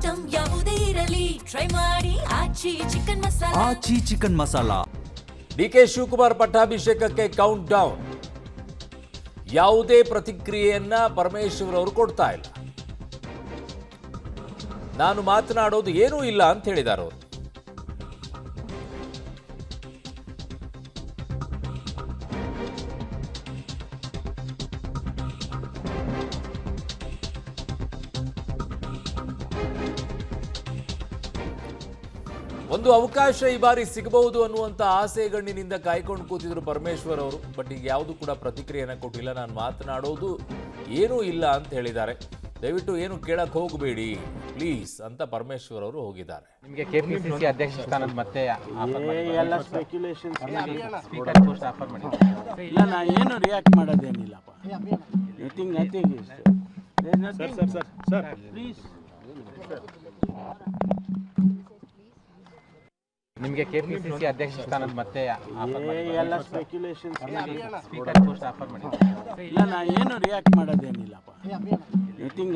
Item ಯಾವುದೇ ಇರಲಿ try ಮಾಡಿ ಆಚಿ ಚಿಕನ್ ಮಸಾಲಾ. ಆಚಿ ಚಿಕನ್ ಮಸಾಲಾ. ಡಿಕೆ ಶಿವಕುಮಾರ್ ಪಟ್ಟಾಭಿಷೇಕಕ್ಕೆ ಕೌಂಟ್ ಡೌನ್. ಯಾವುದೇ ಪ್ರತಿಕ್ರಿಯೆಯನ್ನ ಪರಮೇಶ್ವರ್ ಅವರು ಕೊಡ್ತಾ ಇಲ್ಲ. ನಾನು ಮಾತನಾಡೋದು ಏನೂ ಇಲ್ಲ ಅಂತ ಹೇಳಿದ್ದಾರೆ ಅವರು. ಒಂದು ಅವಕಾಶ ಈ ಬಾರಿ ಸಿಗಬಹುದು ಅನ್ನುವಂಥ ಆಸೆಗಣ್ಣಿನಿಂದ ಕಾಯ್ಕೊಂಡು ಕೂತಿದ್ರು ಪರಮೇಶ್ವರ್ ಅವರು. ಬಟ್ ಈಗ ಯಾವುದು ಕೂಡ ಪ್ರತಿಕ್ರಿಯೆಯನ್ನು ಕೊಟ್ಟಿಲ್ಲ. ನಾನು ಮಾತನಾಡೋದು ಏನೂ ಇಲ್ಲ ಅಂತ ಹೇಳಿದ್ದಾರೆ. ದಯವಿಟ್ಟು ಏನು ಕೇಳಕ್ಕೆ ಹೋಗಬೇಡಿ ಪ್ಲೀಸ್ ಅಂತ ಪರಮೇಶ್ವರ್ ಅವರು ಹೋಗಿದ್ದಾರೆ. ನಿಮಗೆ ಕೆಪಿಸಿಸಿ ಅಧ್ಯಕ್ಷ ಸ್ಥಾನದ ಮತ್ತೆ ಎಲ್ಲ ಸ್ಪೆಕ್ಯುಲೇಷನ್ಸ್ ಸ್ಪೀಕರ್ ಪೋಸ್ಟ್ ಆಫರ್ ಮಾಡಿ. ಇಲ್ಲ, ನಾ ಏನು ರಿಯಾಕ್ಟ್ ಮಾಡೋದೇನಿಲ್ಲಪ್ಪ. Nothing sir please. ನಿಮಗೆ ಕೆಪಿಸಿಸಿ ಅಧ್ಯಕ್ಷ ಸ್ಥಾನದ ಮತ್ತೆ ಎಲ್ಲ ಸ್ಪೆಕ್ಯುಲೇಷನ್ಸ್ ಸ್ಪೀಕರ್ ಪೋಸ್ಟ್ ಆಫರ್ ಮಾಡಿ. ಇಲ್ಲ, ನಾ ಏನು ರಿಯಾಕ್ಟ್ ಮಾಡೋದೇನಿಲ್ಲಪ್ಪ. Nothing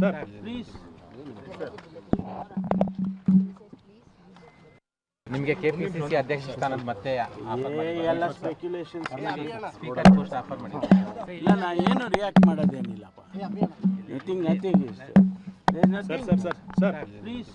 sir please. ನಿಮಗೆ ಕೆಪಿಸಿಸಿ ಅಧ್ಯಕ್ಷ ಸ್ಥಾನದ ಮತ್ತೆ ಎಲ್ಲ ಸ್ಪೆಕ್ಯುಲೇಷನ್ಸ್ ಸ್ಪೀಕರ್ ಪೋಸ್ಟ್ ಆಫರ್ ಮಾಡಿ. ಇಲ್ಲ, ನಾ ಏನು ರಿಯಾಕ್ಟ್ ಮಾಡೋದೇನಿಲ್ಲಪ್ಪ. Nothing sir please.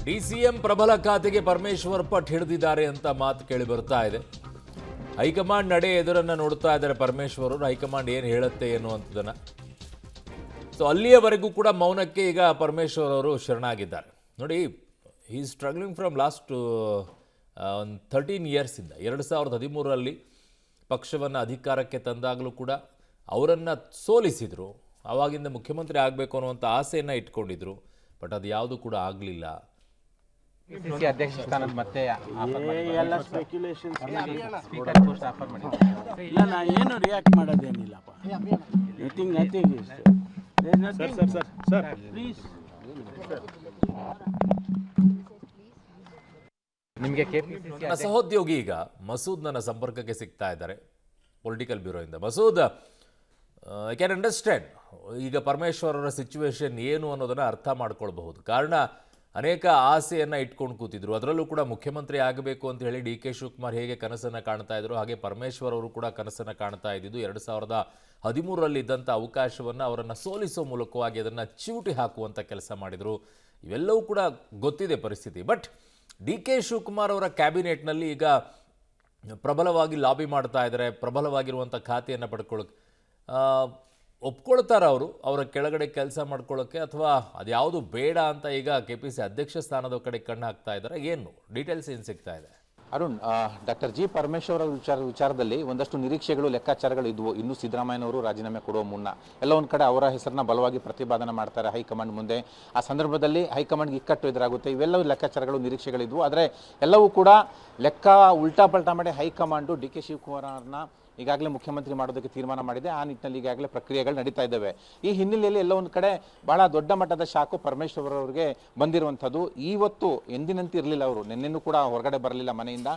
ಡಿಸಿಎಂ ಪ್ರಬಲ ಖಾತೆಗೆ ಪರಮೇಶ್ವರ್ ಪಟ್ ಹಿಡಿದಿದ್ದಾರೆ ಅಂತ ಮಾತು ಕೇಳಿ ಬರ್ತಾ ಇದೆ. ಹೈಕಮಾಂಡ್ ನಡೆ ಎದುರನ್ನ ನೋಡ್ತಾ ಇದ್ದಾರೆ ಪರಮೇಶ್ವರ್ ಅವರು. ಹೈಕಮಾಂಡ್ ಏನು ಹೇಳುತ್ತೆ ಎನ್ನುವಂಥದ್ದನ್ನು. ಸೊ ಅಲ್ಲಿಯವರೆಗೂ ಕೂಡ ಮೌನಕ್ಕೆ ಈಗ ಪರಮೇಶ್ವರ್ ಅವರು ಶರಣಾಗಿದ್ದಾರೆ. ನೋಡಿ, he is struggling from last ಒಂದು 13 ಇಯರ್ಸಿಂದ 2013ರಲ್ಲಿ ಪಕ್ಷವನ್ನು ಅಧಿಕಾರಕ್ಕೆ ತಂದಾಗಲೂ ಕೂಡ ಅವರನ್ನು ಸೋಲಿಸಿದರು. ಆವಾಗಿಂದ ಮುಖ್ಯಮಂತ್ರಿ ಆಗಬೇಕು ಅನ್ನುವಂಥ ಆಸೆಯನ್ನು ಇಟ್ಕೊಂಡಿದ್ರು. ಬಟ್ ಅದು ಯಾವುದು ಕೂಡ ಆಗಲಿಲ್ಲ. ಕೆಪಿಸಿಸಿ ಅಧ್ಯಕ್ಷ ಸ್ಥಾನದ ಮತ್ತೆ ಎಲ್ಲ ಸ್ಪೆಕ್ಯುಲೇಷನ್ಸ್ ಸ್ಪೀಕರ್ ಪೋಸ್ಟ್ ಆಫರ್ ಮಾಡಿ. ಇಲ್ಲ, ನಾ ಏನು ರಿಯಾಕ್ಟ್ ಮಾಡೋದೇನಿಲ್ಲಪ್ಪ. Nothing sir please. ನಿಮಗೆ ಕೆಪಿಸಿಸಿ ನನ್ನ ಸಹೋದ್ಯೋಗಿ ಈಗ ಮಸೂದ್ ನನ್ನ ಸಂಪರ್ಕಕ್ಕೆ ಸಿಗ್ತಾ ಇದ್ದಾರೆ ಪೊಲಿಟಿಕಲ್ ಬ್ಯೂರೋಯಿಂದ. ಮಸೂದ್, ಐ ಕ್ಯಾನ್ ಅಂಡರ್ಸ್ಟ್ಯಾಂಡ್ ಈಗ ಪರಮೇಶ್ವರ್ ಅವರ ಸಿಚುವೇಶನ್ ಏನು ಅನ್ನೋದನ್ನು ಅರ್ಥ ಮಾಡ್ಕೊಳ್ಬಹುದು. ಕಾರಣ ಅನೇಕ ಆಸೆಯನ್ನು ಇಟ್ಕೊಂಡು ಕೂತಿದ್ರು. ಅದರಲ್ಲೂ ಕೂಡ ಮುಖ್ಯಮಂತ್ರಿ ಆಗಬೇಕು ಅಂತ ಹೇಳಿ ಡಿ ಕೆ ಶಿವಕುಮಾರ್ ಹೇಗೆ ಕನಸನ್ನು ಕಾಣ್ತಾ ಇದ್ರು, ಹಾಗೆ ಪರಮೇಶ್ವರ್ ಅವರು ಕೂಡ ಕನಸನ್ನು ಕಾಣ್ತಾ ಇದ್ದಿದ್ದು 2013ರಲ್ಲಿ ಇದ್ದಂಥ ಅವಕಾಶವನ್ನು ಅವರನ್ನು ಸೋಲಿಸೋ ಮೂಲಕವಾಗಿ ಅದನ್ನು ಚಿವುಟಿ ಹಾಕುವಂಥ ಕೆಲಸ ಮಾಡಿದರು. ಇವೆಲ್ಲವೂ ಕೂಡ ಗೊತ್ತಿದೆ ಪರಿಸ್ಥಿತಿ. ಬಟ್ ಡಿ ಕೆ ಶಿವಕುಮಾರ್ ಅವರ ಕ್ಯಾಬಿನೆಟ್ನಲ್ಲಿ ಈಗ ಪ್ರಬಲವಾಗಿ ಲಾಬಿ ಮಾಡ್ತಾ ಇದ್ದಾರೆ. ಪ್ರಬಲವಾಗಿರುವಂಥ ಖಾತೆಯನ್ನು ಪಡ್ಕೊಳ್ಳೋಕೆ ಒಪ್ಕೊಳ್ತಾರೆ ಅವರು, ಅವರ ಕೆಳಗಡೆ ಕೆಲಸ ಮಾಡ್ಕೊಳ್ಳೋಕ್ಕೆ, ಅಥವಾ ಅದ್ಯಾವುದು ಬೇಡ ಅಂತ ಈಗ ಕೆಪಿಸಿ ಅಧ್ಯಕ್ಷ ಸ್ಥಾನದ ಕಡೆ ಕಣ್ಣು ಹಾಕ್ತಾ ಇದ್ದಾರೆ. ಏನು ಡೀಟೇಲ್ಸ್ ಏನು ಸಿಗ್ತಾ ಇದೆ? ಅರುಣ್, ಡಾಕ್ಟರ್ ಜಿ ಪರಮೇಶ್ವರ್ ವಿಚಾರದಲ್ಲಿ ಒಂದಷ್ಟು ನಿರೀಕ್ಷೆಗಳು ಲೆಕ್ಕಾಚಾರಗಳು ಇದ್ವು. ಇನ್ನು ಸಿದ್ದರಾಮಯ್ಯನವರು ರಾಜೀನಾಮೆ ಕೊಡುವ ಮುನ್ನ ಎಲ್ಲ ಒಂದು ಕಡೆ ಅವರ ಹೆಸರನ್ನ ಬಲವಾಗಿ ಪ್ರತಿಪಾದನೆ ಮಾಡ್ತಾರೆ ಹೈಕಮಾಂಡ್ ಮುಂದೆ. ಆ ಸಂದರ್ಭದಲ್ಲಿ ಹೈಕಮಾಂಡ್ಗೆ ಇಕ್ಕಟ್ಟು ಎದುರಾಗುತ್ತೆ. ಇವೆಲ್ಲವೂ ಲೆಕ್ಕಾಚಾರಗಳು ನಿರೀಕ್ಷೆಗಳಿದ್ವು. ಆದರೆ ಎಲ್ಲವೂ ಕೂಡ ಲೆಕ್ಕ ಉಲ್ಟಾ ಪಲ್ಟಾ ಮಾಡಿ ಹೈಕಮಾಂಡು ಡಿ ಕೆ ಶಿವಕುಮಾರ್ನ ಈಗಾಗಲೇ ಮುಖ್ಯಮಂತ್ರಿ ಮಾಡೋದಕ್ಕೆ ತೀರ್ಮಾನ ಮಾಡಿದೆ. ಆ ನಿಟ್ಟಿನಲ್ಲಿ ಈಗಾಗಲೇ ಪ್ರಕ್ರಿಯೆಗಳು ನಡೀತಾ ಇದ್ದಾವೆ. ಈ ಹಿನ್ನೆಲೆಯಲ್ಲಿ ಎಲ್ಲ ಒಂದು ಕಡೆ ಬಹಳ ದೊಡ್ಡ ಮಟ್ಟದ ಶಾಕು ಪರಮೇಶ್ವರ್ ಅವರಿಗೆ ಬಂದಿರುವಂಥದ್ದು. ಇವತ್ತು ಎಂದಿನಂತೆ ಇರಲಿಲ್ಲ. ಅವರು ನಿನ್ನೆನೂ ಕೂಡ ಹೊರಗಡೆ ಬರಲಿಲ್ಲ ಮನೆಯಿಂದ.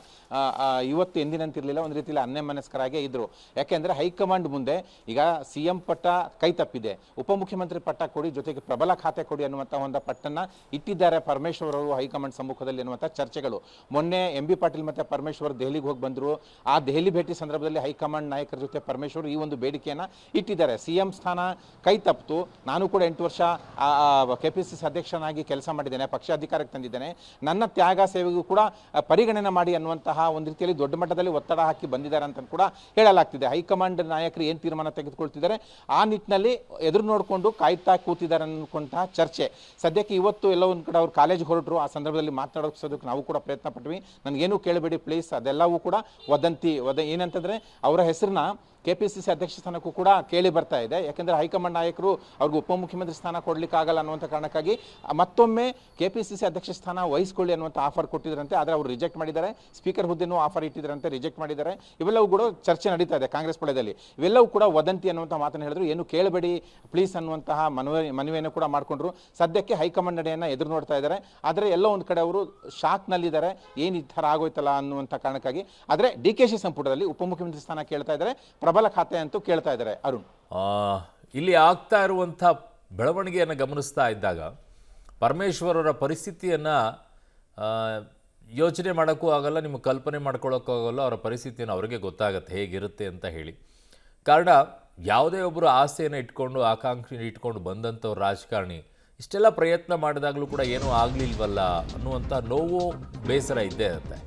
ಇವತ್ತು ಎಂದಿನಂತೆ ಇರಲಿಲ್ಲ. ಒಂದು ರೀತಿಯಲ್ಲಿ ಅನ್ಯಮನಸ್ಕರಾಗೇ ಇದ್ದರು. ಯಾಕೆಂದರೆ ಹೈಕಮಾಂಡ್ ಮುಂದೆ ಈಗ CM ಪಟ್ಟ ಕೈ ತಪ್ಪಿದೆ, ಉಪಮುಖ್ಯಮಂತ್ರಿ ಪಟ್ಟ ಕೊಡಿ, ಜೊತೆಗೆ ಪ್ರಬಲ ಖಾತೆ ಕೊಡಿ ಅನ್ನುವಂಥ ಒಂದು ಪಟ್ಟನ್ನು ಇಟ್ಟಿದ್ದಾರೆ ಪರಮೇಶ್ವರ್ ಅವರು ಹೈಕಮಾಂಡ್ ಸಮ್ಮುಖದಲ್ಲಿ ಅನ್ನುವಂಥ ಚರ್ಚೆಗಳು. ಮೊನ್ನೆ MB ಪಾಟೀಲ್ ಮತ್ತು ಪರಮೇಶ್ವರ್ ದೆಹಲಿಗೆ ಹೋಗಿ ಬಂದರು. ಆ ದೆಹಲಿ ಭೇಟಿ ಸಂದರ್ಭದಲ್ಲಿ ಹೈಕಮಾಂಡ್ ನಾಯಕರ ಜೊತೆ ಪರಮೇಶ್ವರ್ ಈ ಒಂದು ಬೇಡಿಕೆಯನ್ನು ಇಟ್ಟಿದ್ದಾರೆ. CM ಸ್ಥಾನ ಕೈ ತಪ್ಪಿತು, ನಾನು ಕೂಡ 8 ವರ್ಷ KPCC ಅಧ್ಯಕ್ಷನಾಗಿ ಕೆಲಸ ಮಾಡಿದ್ದೇನೆ, ಪಕ್ಷ ಅಧಿಕಾರಕ್ಕೆ ತಂದಿದ್ದೇನೆ, ನನ್ನ ತ್ಯಾಗ ಸೇವೆಗೂ ಕೂಡ ಪರಿಗಣನೆ ಮಾಡಿ ಅನ್ನುವಂತಹ ಒಂದು ರೀತಿಯಲ್ಲಿ ದೊಡ್ಡ ಮಟ್ಟದಲ್ಲಿ ಒತ್ತಡ ಹಾಕಿ ಬಂದಿದ್ದಾರೆ ಅಂತ ಕೂಡ ಹೇಳಲಾಗ್ತಿದೆ. ಹೈಕಮಾಂಡ್ ನಾಯಕರು ಏನು ತೀರ್ಮಾನ ತೆಗೆದುಕೊಳ್ತಿದ್ದಾರೆ ಆ ನಿಟ್ಟಿನಲ್ಲಿ ಎದುರು ನೋಡಿಕೊಂಡು ಕಾಯ್ತಾ ಕೂತಿದ್ದಾರೆ ಅನ್ನುವಂತಹ ಚರ್ಚೆ ಸದ್ಯಕ್ಕೆ. ಇವತ್ತು ಎಲ್ಲ ಒಂದು ಕಡೆ ಅವ್ರು ಕಾಲೇಜ್ ಹೊರಟರು. ಆ ಸಂದರ್ಭದಲ್ಲಿ ಮಾತನಾಡೋದಕ್ಕೆ ನಾವು ಕೂಡ ಪ್ರಯತ್ನ ಪಟ್ವಿ. ನನಗೇನು ಕೇಳಬೇಡಿ ಪ್ಲೀಸ್, ಅದೆಲ್ಲವೂ ಕೂಡ ವದಂತಿ ಏನಂತಂದರೆ ಅವರ ಹೆಸರನ್ನ KPCC ಅಧ್ಯಕ್ಷ ಸ್ಥಾನಕ್ಕೂ ಕೂಡ ಕೇಳಿ ಬರ್ತಾ ಇದೆ. ಯಾಕೆಂದರೆ ಹೈಕಮಾಂಡ್ ನಾಯಕರು ಅವ್ರಿಗೆ ಉಪಮುಖ್ಯಮಂತ್ರಿ ಸ್ಥಾನ ಕೊಡಲಿಕ್ಕಾಗಲ್ಲ ಅನ್ನುವಂಥ ಕಾರಣಕ್ಕಾಗಿ ಮತ್ತೊಮ್ಮೆ KPCC ಅಧ್ಯಕ್ಷ ಸ್ಥಾನ ವಹಿಸ್ಕೊಳ್ಳಿ ಅನ್ನುವಂಥ ಆಫರ್ ಕೊಟ್ಟಿದ್ರಂತೆ. ಆದರೆ ಅವರು ರಿಜೆಕ್ಟ್ ಮಾಡಿದ್ದಾರೆ. ಸ್ಪೀಕರ್ ಹುದ್ದೆನೂ ಆಫರ್ ಇಟ್ಟಿದ್ರಂತೆ, ರಿಜೆಕ್ಟ್ ಮಾಡಿದ್ದಾರೆ. ಇವೆಲ್ಲವೂ ಕೂಡ ಚರ್ಚೆ ನಡೀತಾ ಇದೆ ಕಾಂಗ್ರೆಸ್ ಪಡೆಯಲ್ಲಿ. ಇವೆಲ್ಲವೂ ಕೂಡ ವದಂತಿ ಅನ್ನುವಂಥ ಮಾತನ್ನು ಹೇಳಿದ್ರು. ಏನು ಕೇಳಬೇಡಿ ಪ್ಲೀಸ್ ಅನ್ನುವಂತಹ ಮನವಿಯನ್ನು ಕೂಡ ಮಾಡಿಕೊಂಡ್ರು. ಸದ್ಯಕ್ಕೆ ಹೈಕಮಾಂಡ್ ನಡೆಯನ್ನು ಎದುರು ನೋಡ್ತಾ ಇದ್ದಾರೆ. ಆದರೆ ಎಲ್ಲೋ ಒಂದು ಕಡೆ ಅವರು ಶಾಕ್ನಲ್ಲಿದ್ದಾರೆ, ಏನು ಈ ಥರ ಆಗೋಯ್ತಲ್ಲ ಅನ್ನುವಂಥ ಕಾರಣಕ್ಕಾಗಿ. ಆದರೆ DKC ಸಂಪುಟದಲ್ಲಿ ಉಪಮುಖ್ಯಮಂತ್ರಿ ಸ್ಥಾನ ಕೇಳ್ತಾ ಇದ್ದಾರೆ, ಪ್ರಬಲ ಖಾತೆ ಅಂತೂ ಕೇಳ್ತಾ ಇದ್ದಾರೆ. ಅರುಣ್, ಇಲ್ಲಿ ಆಗ್ತಾ ಇರುವಂಥ ಬೆಳವಣಿಗೆಯನ್ನು ಗಮನಿಸ್ತಾ ಇದ್ದಾಗ ಪರಮೇಶ್ವರರ ಪರಿಸ್ಥಿತಿಯನ್ನು ಯೋಚನೆ ಮಾಡೋಕ್ಕೂ ಆಗಲ್ಲ, ನಿಮಗೆ ಕಲ್ಪನೆ ಮಾಡ್ಕೊಳ್ಳೋಕ್ಕೂ ಆಗಲ್ಲ. ಅವರ ಪರಿಸ್ಥಿತಿಯನ್ನು ಅವರಿಗೆ ಗೊತ್ತಾಗತ್ತೆ ಹೇಗಿರುತ್ತೆ ಅಂತ ಹೇಳಿ. ಕಾರಣ ಯಾವುದೇ ಒಬ್ಬರು ಆಸೆಯನ್ನು ಇಟ್ಕೊಂಡು ಆಕಾಂಕ್ಷೆಯನ್ನು ಇಟ್ಕೊಂಡು ಬಂದಂಥವ್ರು ರಾಜಕಾರಣಿ ಇಷ್ಟೆಲ್ಲ ಪ್ರಯತ್ನ ಮಾಡಿದಾಗಲೂ ಕೂಡ ಏನೂ ಆಗಲಿಲ್ವಲ್ಲ ಅನ್ನುವಂಥ ನೋವು ಬೇಸರ ಇದ್ದೇ ಇರುತ್ತೆ.